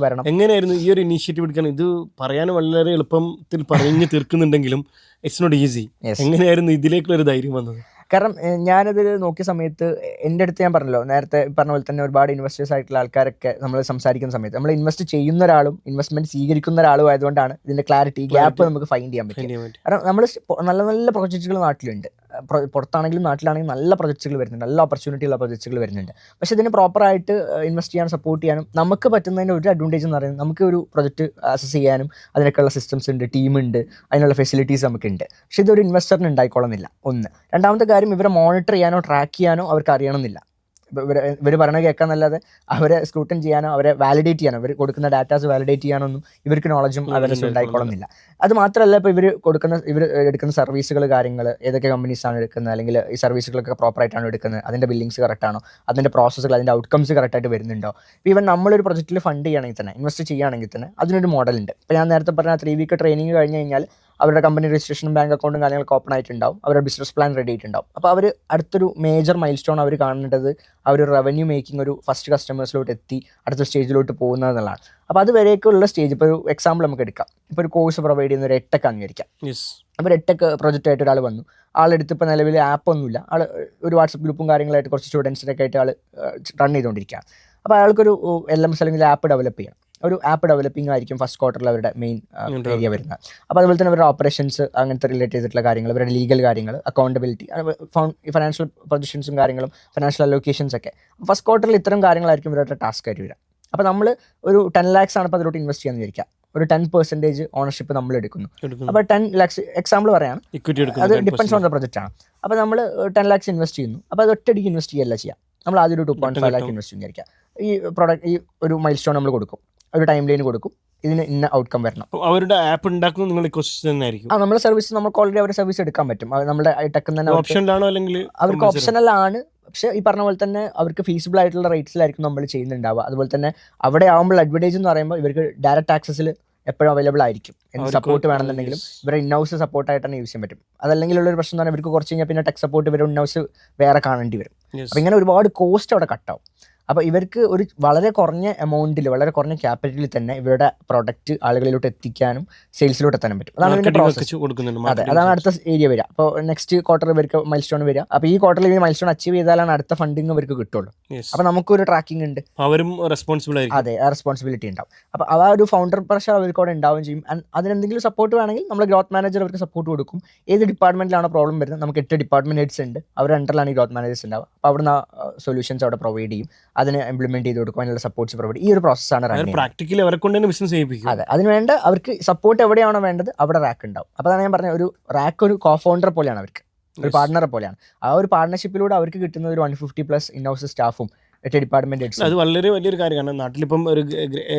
വരണം. എങ്ങനെയായിരുന്നു ഈ ഒരു ഇനീഷ്യേറ്റീവ് എടുക്കാൻ? ഇത് പറയാൻ വളരെ എളുപ്പത്തിൽ പറഞ്ഞു തീർക്കുന്നുണ്ടെങ്കിലും ഇറ്റ്സ് നോട്ട് ഈസി. എങ്ങനെയായിരുന്നു ഇതിലേക്കുള്ള ഒരു ധൈര്യം വന്നത്? കാരണം ഞാനതിൽ നോക്കിയ സമയത്ത് എൻ്റെ അടുത്ത് ഞാൻ പറഞ്ഞല്ലോ നേരത്തെ പറഞ്ഞ പോലെ തന്നെ ഒരുപാട് ഇൻവെസ്റ്റേഴ്സ് ആയിട്ടുള്ള ആൾക്കാരൊക്കെ നമ്മൾ സംസാരിക്കുന്ന സമയത്ത് നമ്മൾ ഇൻവെസ്റ്റ് ചെയ്യുന്ന ഒരാളും ഇൻവെസ്റ്റ്മെന്റ് സ്വീകരിക്കുന്ന ഒരാളും ആയതുകൊണ്ടാണ് ഇതിന്റെ ക്ലാരിറ്റി ഗ്യാപ്പ് നമുക്ക് ഫൈൻഡ് ചെയ്യാൻ പറ്റും. കാരണം നമ്മൾ നല്ല നല്ല പ്രൊജക്റ്റുകൾ നാട്ടിലുണ്ട്, പുറത്താണെങ്കിലും നാട്ടിലാണെങ്കിലും നല്ല പ്രൊജക്റ്റുകൾ വരുന്നുണ്ട്, നല്ല ഓപ്പർച്യൂണിറ്റി ഉള്ള പ്രൊജക്റ്റുകൾ വരുന്നുണ്ട്. പക്ഷേ ഇതിന് പ്രോപ്പറായിട്ട് ഇൻവെസ്റ്റ് ചെയ്യാനും സപ്പോർട്ട് ചെയ്യാനും നമുക്ക് പറ്റുന്നതിൻ്റെ ഒരു അഡ്വാൻറ്റേജ് എന്ന് പറയുന്നത് നമുക്ക് ഒരു പ്രൊജക്റ്റ് അസസ് ചെയ്യാനും അതിനൊക്കെയുള്ള സിസ്റ്റംസ് ഉണ്ട്, ടീമുണ്ട്, അതിനുള്ള ഫെസിലിറ്റീസ് നമുക്കുണ്ട്. പക്ഷേ ഇതൊരു ഇൻവെസ്റ്ററിന് ഉണ്ടായിക്കൊള്ളുന്നില്ല. ഒന്ന്. രണ്ടാമത്തെ കാര്യം, ഇവരെ മോണിറ്റർ ചെയ്യാനോ ട്രാക്ക് ചെയ്യാനോ അവർക്ക് അറിയണമെന്നില്ല. ഇവർ പറയണ കേൾക്കാന്നല്ലാതെ അവരെ സ്ക്രൂട്ടൻ ചെയ്യാനോ അവരെ വാലിഡേറ്റ് ചെയ്യാനോ ഇവർ കൊടുക്കുന്ന ഡാറ്റാസ് വാലിഡേറ്റ് ചെയ്യാനൊന്നും ഇവർക്ക് നോളജും അവരസും ഉണ്ടായിക്കൊള്ളുന്നില്ല. അത് മാത്രമല്ല, ഇപ്പോൾ ഇവർ എടുക്കുന്ന സർവീസുകൾ, കാര്യങ്ങൾ ഏതൊക്കെ കമ്പനീസാണ് എടുക്കുന്നത്, അല്ലെങ്കിൽ ഈ സർവീസുകളൊക്കെ പ്രോപ്പറായിട്ടാണ് എടുക്കുന്നത്, അതിൻ്റെ ബില്ലിങ്സ് കറക്റ്റാണോ, അതിൻ്റെ പ്രോസസ്സുകൾ, അതിൻ്റെ ഔട്ട്കംസ് കറക്റ്റായിട്ട് വരുന്നുണ്ടോ. ഇപ്പോൾ ഈവൻ നമ്മളൊരു പ്രൊജക്റ്റിൽ ഫണ്ട് ചെയ്യുകയാണെങ്കിൽ തന്നെ, ഇൻവെസ്റ്റ് ചെയ്യുകയാണെങ്കിൽ തന്നെ അതിനൊരു മോഡലുണ്ട്. ഇപ്പോൾ ഞാൻ നേരത്തെ പറഞ്ഞ 3 വീക്ക് ട്രെയിനിങ് കഴിഞ്ഞ് കഴിഞ്ഞാൽ അവരുടെ കമ്പനി രജിസ്ട്രേഷനും ബാങ്ക് അക്കൗണ്ടും കാര്യങ്ങളൊക്കെ ഓപ്പൺ ആയിട്ടുണ്ടാവും, അവരുടെ ബിസിനസ് പ്ലാൻ റെഡി ആയിട്ടുണ്ടാവും. അപ്പോൾ അവർ അടുത്തൊരു മേജർ മൈൽ സ്റ്റോൺ അവർ കാണേണ്ടത് അവർ റവന്യൂ മേക്കിംഗ് ഒരു ഫസ്റ്റ് കസ്റ്റമേഴ്സിലോട്ട് എത്തി അടുത്ത സ്റ്റേജിലോട്ട് പോകുന്നത് എന്നുള്ളതാണ്. അപ്പോൾ അതുവരേക്കുള്ള സ്റ്റേജ്, ഇപ്പോൾ ഒരു എക്സാമ്പിൾ നമുക്ക് എടുക്കാം. ഇപ്പോൾ ഒരു കോഴ്സ് പ്രൊവൈഡ് ചെയ്യുന്ന ഒരു എട്ടെക്ക് അംഗീകരിക്കാം. അപ്പോൾ ഒരു എട്ടെക്ക് പ്രൊജക്റ്റായിട്ട് ഒരാൾ വന്നു, ആളെടുത്ത് ഇപ്പോൾ നിലവിൽ ആപ്പൊന്നുമില്ല, ആൾ ഒരു വാട്സപ്പ് ഗ്രൂപ്പും കാര്യങ്ങളായിട്ട് കുറച്ച് സ്റ്റുഡൻസിനൊക്കെ ആയിട്ട് ആൾ റൺ ചെയ്തുകൊണ്ടിരിക്കുകയാണ്. അപ്പോൾ അയാൾക്കൊരു LMS അല്ലെങ്കിൽ ആപ്പ് ഡെവലപ്പ് ചെയ്യണം. ഒരു ആപ്പ് ഡെവലപ്പിംഗ് ആയിരിക്കും ഫസ്റ്റ് ക്വാർട്ടറിൽ അവരുടെ മെയിൻ ഏരിയ വരുന്നത്. അപ്പോൾ അതുപോലെ തന്നെ അവരുടെ ഓപ്പറേഷൻസ്, അങ്ങനത്തെ റിലേറ്റ് ചെയ്തിട്ടുള്ള കാര്യങ്ങൾ, അവരുടെ ലീഗൽ കാര്യങ്ങൾ, അക്കൗണ്ടബിലിറ്റി, ഫിനാൻഷ്യൽ പൊസിഷൻസും കാര്യങ്ങളും, ഫിനാൻഷ്യൽ അലോക്കേഷൻസ് ഒക്കെ ഫസ്റ്റ് ക്വാർട്ടറിൽ ഇത്തരം കാര്യങ്ങളായിരിക്കും ഇവരുടെ ടാസ്ക് ആയിട്ട് വരിക. അപ്പോൾ നമ്മൾ ഒരു 10 lakhs ആണ് ഇപ്പോൾ അതിലോട്ട് ഇൻവെസ്റ്റ് ചെയ്യാൻ വിചാരിക്കുക. ഒരു 10% ഓണർഷിപ്പ് നമ്മൾ എടുക്കുന്നു. അപ്പോൾ 10 lakhs എക്സാമ്പിൾ പറയാം, അത് ഡിപ്പെൻസ് ഓൺ ദ പ്രൊജക്റ്റ് ആണ്. അപ്പോൾ നമ്മൾ 10 lakhs ഇൻവെസ്റ്റ് ചെയ്യുന്നു. അപ്പോൾ അത് ഒറ്റയടിക്ക് ഇൻവെസ്റ്റ് ചെയ്യല്ല ചെയ്യാം. നമ്മൾ ആദ്യം ഒരു 2.5 lakh ഇൻവെസ്റ്റ് വിചാരിക്കുക. ഈ പ്രോഡക്റ്റ്, ഈ ഒരു മൈൽ സ്റ്റോൺ നമ്മൾ കൊടുക്കും, ഒരു ടൈം ലൈൻ കൊടുക്കും, ഇതിന് ഇന്ന ഔട്ട്കം വരണം. അവരുടെ ആപ്പ് ഉണ്ടാക്കുന്നത് നിങ്ങൾ ഇക്കോസിസ്റ്റം തന്നെ ആയിരിക്കും. നമ്മുടെ സർവീസ് നമുക്ക് ഓൾറെഡി അവരുടെ സർവീസ് എടുക്കാൻ പറ്റും. നമ്മുടെ ടെക്കിൽ തന്നെ ഓപ്ഷനിലാണോ അല്ലെങ്കിൽ അവർക്ക് ഓപ്ഷനലാണ്. പക്ഷേ ഈ പറഞ്ഞ പോലെ തന്നെ അവർക്ക് ഫീസിബിൾ ആയിട്ടുള്ള റേറ്റ്സിലായിരിക്കും നമ്മൾ ചെയ്യുന്നുണ്ടാവുക. അതുപോലെ തന്നെ അവിടെ ആകുമ്പോൾ അഡ്വർടൈസ് എന്ന് പറയുമ്പോൾ ഇവർക്ക് ഡയറക്റ്റ് ആക്സസിൽ എപ്പോഴും അവൈലബിൾ ആയിരിക്കും. എന്ത് സപ്പോർട്ട് വേണമെന്നുണ്ടെങ്കിലും ഇവരെ ഇൻഹൗസ് സപ്പോർട്ടായിട്ടാണ് യൂസ് ചെയ്യാൻ പറ്റും. അതല്ലെങ്കിൽ ഉള്ളൊരു പ്രശ്നം എന്ന് പറഞ്ഞാൽ ഇവർക്ക് കുറച്ച് കഴിഞ്ഞാൽ പിന്നെ ടെക് സപ്പോർട്ട് ഇവരുടെ ഇൻഹൗസ് വേറെ കാണേണ്ടി വരും. അപ്പോൾ ഇങ്ങനെ ഒരുപാട് കോസ്റ്റ് അവിടെ കട്ടാവും. അപ്പോൾ ഇവർക്ക് ഒരു വളരെ കുറഞ്ഞ എമൗണ്ടിൽ, വളരെ കുറഞ്ഞ ക്യാപിറ്റലിൽ തന്നെ ഇവരുടെ പ്രൊഡക്റ്റ് ആളുകളിലോട്ട് എത്തിക്കാനും സെയിൽസിലോട്ട് എത്താനും പറ്റും. അതാണ് ഇതിൻ്റെ പ്രോസസ്. അതെ, അതാണ് അടുത്ത ഏരിയ വരിക. അപ്പോൾ നെക്സ്റ്റ് ക്വാർട്ടർ ഇവർക്ക് മൈൽ സ്റ്റോൺ വരിക. അപ്പോൾ ഈ ക്വാർട്ടറിൽ ഈ മൈൽ സ്റ്റോൺ അച്ചീവ് ചെയ്താലാണ് അടുത്ത ഫണ്ടിങ് ഇവർക്ക് കിട്ടുള്ളൂ. അപ്പോൾ നമുക്കൊരു ട്രാക്കിംഗ് ഉണ്ട്, അവരും റെസ്പോൺസിബിൾ ആയിരിക്കും. അതെ, ആ റെസ്പോൺസിബിലിറ്റി ഉണ്ടാവും. അപ്പോൾ ആ ഒരു ഫൗണ്ടർ പ്രഷർ അവർക്ക് അവിടെ ഉണ്ടാവുകയും ചെയ്യും. അതിനെന്തെങ്കിലും സപ്പോർട്ട് വേണമെങ്കിൽ നമ്മൾ ഗ്രോത്ത് മാനേജർ അവർക്ക് സപ്പോർട്ട് കൊടുക്കും. ഏത് ഡിപ്പാർട്ട്മെന്റിലാണോ പ്രോബ്ലം വരുന്നത്, നമുക്ക് 8 ഡിപ്പാർട്ട്മെന്റ് ഹെഡ്സ് ഉണ്ട്, അവരുടെ അണ്ടറിലാണ് ഈ ഗ്രോത്ത് മാനേജേഴ്സ് ഉണ്ടാവുക. അപ്പോൾ അവിടുന്ന് സൊല്യൂഷൻസ് അവിടെ പ്രൊവൈഡ് ചെയ്യും, അതിന് ഇംപ്ലിമെന്റ് ചെയ്ത് കൊടുക്കും, അതിനുള്ള സപ്പോർട്ട്സ് പ്രൊവൈഡ്. ഈ ഒരു പ്രോസസ്സാണ് പ്രാക്ടിക്കലി അവരെ കൊണ്ട് തന്നെ ബിസിനസ് ചെയ്യിപ്പിക്കും. അതെ, അതിന് വേണ്ട അവർക്ക് സപ്പോർട്ട് എവിടെയാണോ വേണ്ടത് അവിടെ റാക്ക് ഉണ്ടാവും. അപ്പോൾ അതാണ് ഞാൻ പറഞ്ഞത്, ഒരു റാക്ക് ഒരു കോ-ഫൗണ്ടർ പോലെയാണ്, അവർക്ക് ഒരു പാർട്ണറെ പോലെയാണ്. ആ ഒരു പാർട്ണർഷിപ്പിലൂടെ അവർക്ക് കിട്ടുന്ന ഒരു 150+ ഇൻഹൗസ് സ്റ്റാഫും 8 ഡിപ്പാർട്ട്മെന്റ്. അത് വളരെ വലിയൊരു കാര്യമാണ്. നാട്ടിലിപ്പം ഒരു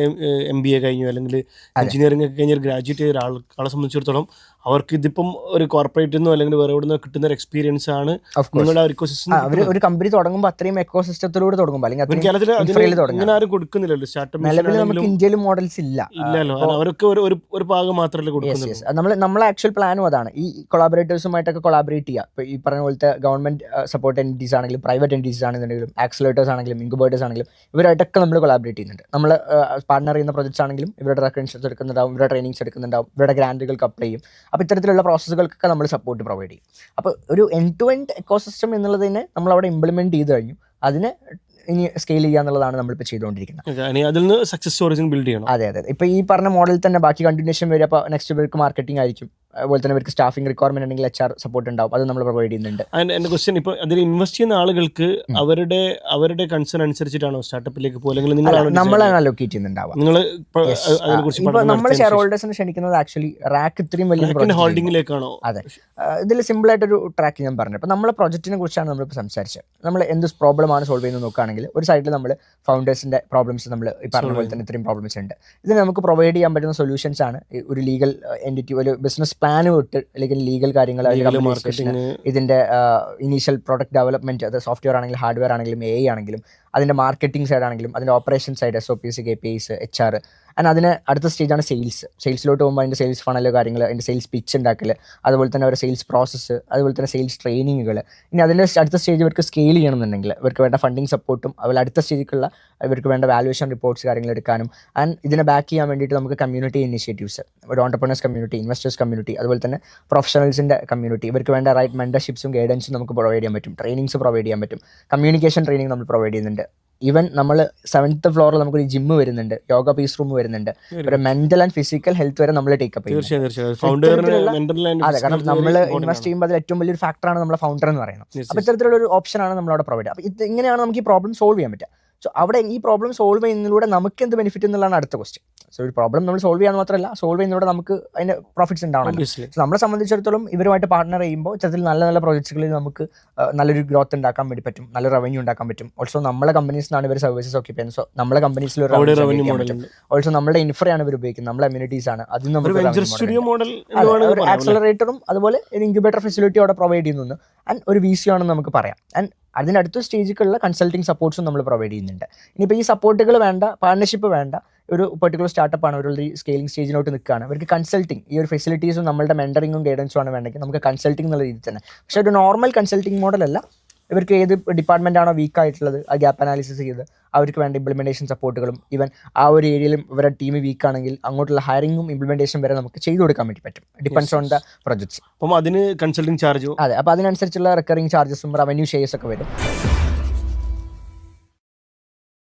MBA കഴിഞ്ഞു അല്ലെങ്കിൽ എഞ്ചിനീയറിംഗ് ഒക്കെ കഴിഞ്ഞ ഒരു ഗ്രാജുവേറ്റ് ചെയ്ത ഒരാളെ സംബന്ധിച്ചിടത്തോളം അവർക്ക് ഇതിപ്പം ഒരു കോർപ്പറേറ്റിൽ നിന്നോ അല്ലെങ്കിൽ വേറെ എവിടെ നിന്നോ കിട്ടുന്ന ഒരു എക്സ്പീരിയൻസ് ആണ്. നിങ്ങളുടെ ഇക്കോസിസ്റ്റം ഒരു കമ്പനി തുടങ്ങുമ്പോൾ അത്രയും എക്കോസിസ്റ്റത്തിലൂടെ തുടങ്ങുമ്പോൾ ആരും കൊടുക്കുന്നില്ലല്ലോ. സ്റ്റാർട്ടപ്പ് നമുക്ക് ഇന്ത്യയിൽ മോഡൽസ് ഇല്ലല്ലോ, അവർക്ക് ഒരു ഭാഗം മാത്രമല്ലേ കൊടുക്കുന്നുള്ളൂ. നമ്മളെ ആക്ച്വൽ പ്ലാനും അതാണ്, ഈ കൊളാബറേറ്റേഴ്സുമായിട്ടൊക്കെ കൊളാബറേറ്റ് ചെയ്യുക. ഇപ്പോൾ ഈ പറഞ്ഞ പോലത്തെ ഗവൺമെന്റ് സപ്പോർട്ട് എൻറ്റിറ്റീസ് ആണെങ്കിലും പ്രൈവറ്റ് എൻറ്റിറ്റീസ് ആണെന്നുണ്ടെങ്കിലും ആക്സിലേറ്റേഴ്സ് ആണെങ്കിലും ഇൻക്യുബേറ്റേഴ്സ് ആണെങ്കിലും ഇവരായിട്ടൊക്കെ നമ്മൾ കൊളാബറേറ്റ് ചെയ്യുന്നുണ്ട്. നമ്മൾ പാർട്ണർ ചെയ്യുന്ന പ്രൊജക്ട്സ് ആണെങ്കിലും ഇവരുടെ റെക്കഗ്നിഷൻസ് എടുക്കുന്നുണ്ടാവും, ഇവരുടെ ട്രെയിനിങ്സ് എടുക്കുന്നുണ്ടാവും, ഇവരുടെ ഗ്രാൻഡുകൾക്ക് അപ്ലൈ ചെയ്യും. അപ്പോൾ ഇത്തരത്തിലുള്ള പ്രോസസ്സുകൾക്കൊക്കെ നമ്മൾ സപ്പോർട്ട് പ്രൊവൈഡ് ചെയ്യും. അപ്പോൾ ഒരു എൻഡ് ടു എൻഡ് എക്കോസിസ്റ്റം എന്നുള്ളതിനെ നമ്മളവിടെ ഇംപ്ലിമെൻറ്റ് ചെയ്ത് കഴിഞ്ഞു. അതിനെ ഇനി സ്കെയിൽ ചെയ്യുക എന്നുള്ളതാണ് നമ്മളിപ്പോൾ ചെയ്തുകൊണ്ടിരിക്കുന്നത്. അതിൽ നിന്ന് സക്സസ് സ്റ്റോറീസ് ബിൽഡ് ചെയ്യണം. അതെ, ഇപ്പോൾ ഈ പറഞ്ഞ മോഡലിൽ തന്നെ ബാക്കി കണ്ടിന്യൂഷൻ വരിക. അപ്പോൾ നെക്സ്റ്റ് ഇവർക്ക് മാർക്കറ്റിംഗ് ആയിരിക്കും, അതുപോലെ തന്നെ ഇവർക്ക് സ്റ്റാഫിംഗ് റിക്വയർമെന്റ് ഉണ്ടെങ്കിൽ HR സപ്പോർട്ട് ഉണ്ടാവും, അത് നമ്മൾ പ്രൊവൈഡ് ചെയ്യുന്നുണ്ട്. എൻ്റെ ക്വസ്റ്റ്യൻ, ഇപ്പോൾ അതിൽ ഇൻവെസ്റ്റ് ചെയ്യുന്ന ആളുകൾക്ക് അവരുടെ കൺസേൺ അനുസരിച്ചിട്ടാണോ സ്റ്റാർട്ടപ്പിലേക്ക് പോകുക? നമ്മളാണ് അലോക്കേറ്റ് ചെയ്യുന്നുണ്ടാവുക. നമ്മൾ ഷെയർ ഹോൾഡേഴ്സിനെ ക്ഷണിക്കുന്നത് ആക്ച്വലി റാക്ക് ഇത്രയും വലിയ ഹോൾഡിംഗിലേക്കാണോ? അതെ, ഇതിൽ സിമ്പിൾ ആയിട്ടൊരു ട്രാക്ക് ഞാൻ പറഞ്ഞു. അപ്പോൾ നമ്മളെ പ്രൊജക്റ്റിനെ കുറിച്ചാണ് നമ്മളിപ്പോൾ സംസാരിച്ചത്. നമ്മൾ എന്ത് പ്രോബ്ലമാണ് സോൾവ് ചെയ്യുന്നത് നോക്കുകയാണെങ്കിൽ ഒരു സൈഡിൽ നമ്മൾ ഫൗണ്ടേഴ്സിൻ്റെ പ്രോബ്ലംസ്, നമ്മൾ ഈ പറഞ്ഞ പോലെ തന്നെ ഇത്രയും പ്രോബ്ലംസ് ഉണ്ട്. ഇതിന് നമുക്ക് പ്രൊവൈഡ് ചെയ്യാൻ പറ്റുന്ന സൊല്യൂഷൻസ് ആണ് ഒരു ലീഗൽ എൻറ്റിറ്റി, ഒരു ബിസിനസ് പ്ലാൻ വിട്ട് അല്ലെങ്കിൽ ലീഗൽ കാര്യങ്ങൾ, ഇതിൻ്റെ ഇനീഷ്യൽ പ്രോഡക്റ്റ് ഡെവലപ്മെൻറ്റ്, അത് സോഫ്റ്റ്വെയർ ആണെങ്കിലും ഹാർഡ്വെയർ ആണെങ്കിലും AI ആണെങ്കിലും അതിൻ്റെ മാർക്കറ്റിംഗ് സൈഡ് ആണെങ്കിലും അതിൻ്റെ operation side, SOPs, KPIs, HR, and അതിന് അടുത്ത സ്റ്റേജാണ് സെയിൽസിലോട്ട് പോകുമ്പോൾ അതിൻ്റെ സെയിൽസ് ഫണൽ കാര്യങ്ങൾ, അതിൻ്റെ സെയിൽസ് പിച്ച് ഉണ്ടാക്കൽ, അതുപോലെ തന്നെ അവരുടെ സെയിൽസ് പ്രോസസ്സ്, അതുപോലെ തന്നെ സെയിൽസ് ട്രെയിനിങ്ങുകൾ. ഇനി അതിൻ്റെ അടുത്ത സ്റ്റേജ് ഇവർക്ക് സ്കെയിൽ ചെയ്യണമെന്നുണ്ടെങ്കിൽ ഇവർക്ക് വേണ്ട ഫണ്ടിങ് സപ്പോർട്ടും അതുപോലെ അടുത്ത സ്റ്റേജിലേക്കുള്ള ഇവർക്ക് വേണ്ട വാല്യുവേഷൻ റിപ്പോർട്ട്സ് കാര്യങ്ങൾ എടുക്കാനും ആൻഡ് ഇതിനെ ബാക്ക് ചെയ്യാൻ വേണ്ടിയിട്ട് നമുക്ക് കമ്മ്യൂണിറ്റി ഇനിഷ്യേറ്റീവ്സ്, ഒരു ഓണ്ടർപ്രണേഴ്സ് കമ്മ്യൂണിറ്റി, ഇൻവെസ്റ്റേഴ്സ് കമ്മ്യൂണിറ്റി, അതുപോലെ തന്നെ പ്രൊഫഷണൽസിൻ്റെ കമ്മ്യൂണിറ്റി, ഇവർക്ക് വേണ്ട റൈറ്റ് മെൻറ്റർഷിപ്സും ഗൈഡൻസും നമുക്ക് പ്രൊവൈഡ് ചെയ്യാൻ പറ്റും, ട്രെയിനിങ്സ് പ്രൊവൈഡ് ചെയ്യാൻ പറ്റും, കമ്മ്യൂണിക്കേഷൻ ട്രെയിനിങ് നമ്മൾ പ്രൊവൈഡ് ചെയ്യുന്നുണ്ട്. ഈവൻ നമ്മൾ 7th ഫ്ലോറിൽ നമുക്കൊരു ജിമ്മ് വരുന്നുണ്ട്, യോഗ പീസ് റൂം വരുന്നുണ്ട്, ഒരു മെന്റൽ ആൻഡ് ഫിസിക്കൽ ഹെൽത്ത് വരെ നമ്മൾ ടേക്കപ്പ് ചെയ്യുന്നത്. അതെ, കാരണം നമ്മൾ ഇൻവെസ്റ്റ് ചെയ്യുമ്പോൾ അതിൽ ഏറ്റവും വലിയൊരു ഫാക്ടറാണ് നമ്മുടെ ഫൗണ്ടർ എന്ന് പറയുന്നത്. അപ്പോൾ ഇത്തരത്തിലുള്ള ഒരു ഓപ്ഷനാണ് നമ്മളവിടെ പ്രൊവൈഡ് ചെയ്യുക. അപ്പോൾ ഇത് ഇങ്ങനെയാണ് നമുക്ക് ഈ പ്രോബ്ലം സോൾവ് ചെയ്യാൻ പറ്റുക. സോ അവിടെ ഈ പ്രോബ്ലം സോൾവ് ചെയ്യുന്നതിലൂടെ നമുക്ക് എന്ത് ബെനിഫിറ്റ് എന്നുള്ളതാണ് അടുത്ത ക്വസ്റ്റ്യൻ. സോ ഒരു പ്രോബ്ലം നമ്മൾ സോൾവ് ചെയ്യാൻ മാത്രമല്ല, സോൾവ് ചെയ്യുന്നതിലൂടെ നമുക്ക് അതിൻ്റെ പ്രോഫിറ്റ്സ് ഉണ്ടാവണം. സോ നമ്മളെ സംബന്ധിച്ചിടത്തോളം ഇവരുമായിട്ട് പാർട്ണർ ചെയ്യുമ്പോൾ ഇത്തരത്തിൽ നല്ല നല്ല പ്രോജക്ട്സുകളിൽ നമുക്ക് നല്ലൊരു ഗ്രോത്ത് ഉണ്ടാക്കാൻ വേണ്ടി പറ്റും, നല്ല റവന്യൂ ഉണ്ടാക്കാൻ പറ്റും. ഓൾസോ നമ്മളെ കമ്പനീസിനാണ് ഇവർ സർവീസസ് ഒക്കെ ചെയ്യുന്നത്. സോ നമ്മളെ കമ്പനീസിൽ ഓൾസോ നമ്മുടെ ഇൻഫ്രയാണ് ഇവർ ഉപയോഗിക്കുന്നത്, നമ്മുടെ അമ്യൂണിറ്റീസ് ആണ്. അതിന് നമുക്ക് ഒരു ആക്സലറേറ്ററും അതുപോലെ ഒരു ഇൻക്യുബേറ്റർ ഫെസിലിറ്റി അവിടെ പ്രൊവൈഡ് ചെയ്യുന്നു. ആൻഡ് ഒരു VC ആണെന്ന് നമുക്ക് പറയാം. ആൻഡ് അതിനടുത്ത സ്റ്റേജിലുള്ള കൺസൾട്ടിങ് സപ്പോർട്ട്സും നമ്മൾ പ്രൊവൈഡ് ചെയ്യുന്നുണ്ട്. ഇനിയിപ്പോൾ ഈ സപ്പോർട്ടുകൾ വേണ്ട, പാർട്ണർഷിപ്പ് വേണ്ട, ഒരു പെർട്ടിക്കുലർ സ്റ്റാർട്ടപ്പാണ്, ഒരു സ്കെയിലിംഗ് സ്റ്റേജിലോട്ട് നിൽക്കുകയാണ്, അവർക്ക് കൺസൾട്ടിങ്, ഈ ഒരു ഫെസിലിറ്റീസും നമ്മളുടെ മെൻറ്ററിങ്ങും ഗൈഡൻസും ആണ് വേണ്ടെങ്കിൽ നമുക്ക് കൺസൾട്ടിംഗ് എന്നുള്ള രീതിയിൽ തന്നെ. പക്ഷേ ഒരു നോർമൽ കൺസൾട്ടിംഗ് മോഡലല്ല. ഇവർക്ക് ഏത് ഡിപ്പാർട്ട്മെൻ്റ് ആണോ വീക്ക് ആയിട്ടുള്ളത് ആ ഗ്യാപ്പ് അനാലിസിസ് ചെയ്ത് അവർക്ക് വേണ്ട ഇംപ്ലിമെൻറ്റേഷൻ സപ്പോർട്ടുകളും ഈവൻ ആ ഒരു ഏരിയയിലും ഇവരുടെ ടീം വീക്ക് ആണെങ്കിൽ അങ്ങോട്ടുള്ള ഹയറിങ്ങും ഇംപ്ലിമെൻറ്റേഷൻ വരെ നമുക്ക് ചെയ്തു കൊടുക്കാൻ വേണ്ടി പറ്റും, ഡിപ്പെൻഡ്സ് ഓൺ ദ പ്രൊജക്ട്സ്. അപ്പം അതിന് കൺസൾട്ടിങ് ചാർജ്, അതെ, അപ്പോൾ അതിനനുസരിച്ചുള്ള റിക്കറിംഗ് ചാർജസും റവന്യൂ ഷെയർസ് ഒക്കെ വരും.